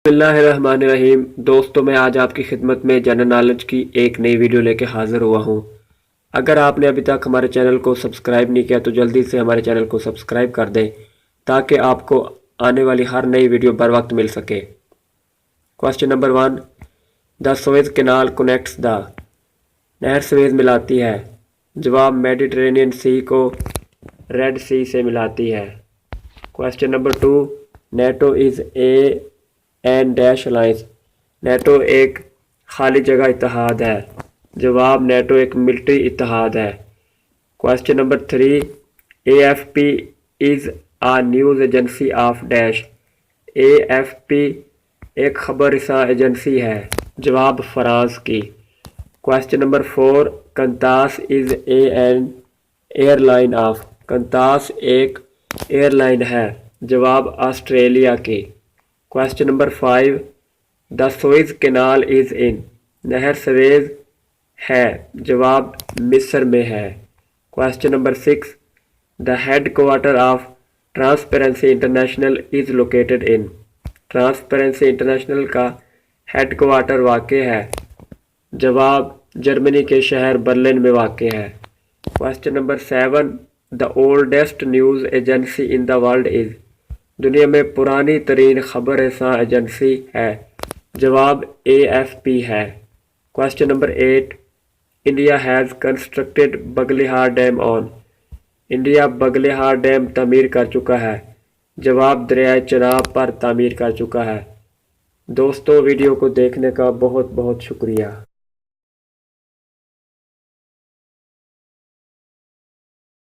बिस्मिल्लाहिर्रहमानिर्रहीम। दोस्तों, मैं आज आपकी खिदमत में जनरल नॉलेज की एक नई वीडियो लेके हाज़िर हुआ हूँ। अगर आपने अभी तक हमारे चैनल को सब्सक्राइब नहीं किया तो जल्दी से हमारे चैनल को सब्सक्राइब कर दें ताकि आपको आने वाली हर नई वीडियो बर वक्त मिल सके। Question number 1, the Suez canal connects the. नहर सुएज मिलाती है। जवाब, मेडिटेरेनियन सी को रेड सी से मिलाती है। Question number 2, NATO is an dash alliance. NATO एक खाली जगह इत्तेहाद है। जवाब, नेटो एक मिलिट्री इत्तेहाद है। Question number 3, AFP is a news agency of dash. AFP एक खबर रसा एजेंसी है। जवाब, फ्रांस की। Question number 4, Qantas is an airline of. Qantas एक एयरलाइन है। जवाब, ऑस्ट्रेलिया की। Question number 5, the Suez canal is in. नहर सुएज है। जवाब, मिस्र में है। Question number 6, the headquarter of transparency international is located in. Transparency international का हेड क्वार्टर वाक़ है। जवाब, जर्मनी के शहर बर्लिन में वाक़ है। Question number 7, the oldest news agency in the world is. दुनिया में पुरानी तरीन खबर रसां एजेंसी है। जवाब, AFP है। Question number 8, India has constructed Baglihar dam on. India Baglihar dam तामीर कर चुका है। जवाब, दरियाए चनाब पर तामीर कर चुका है। दोस्तों, वीडियो को देखने का बहुत बहुत शुक्रिया।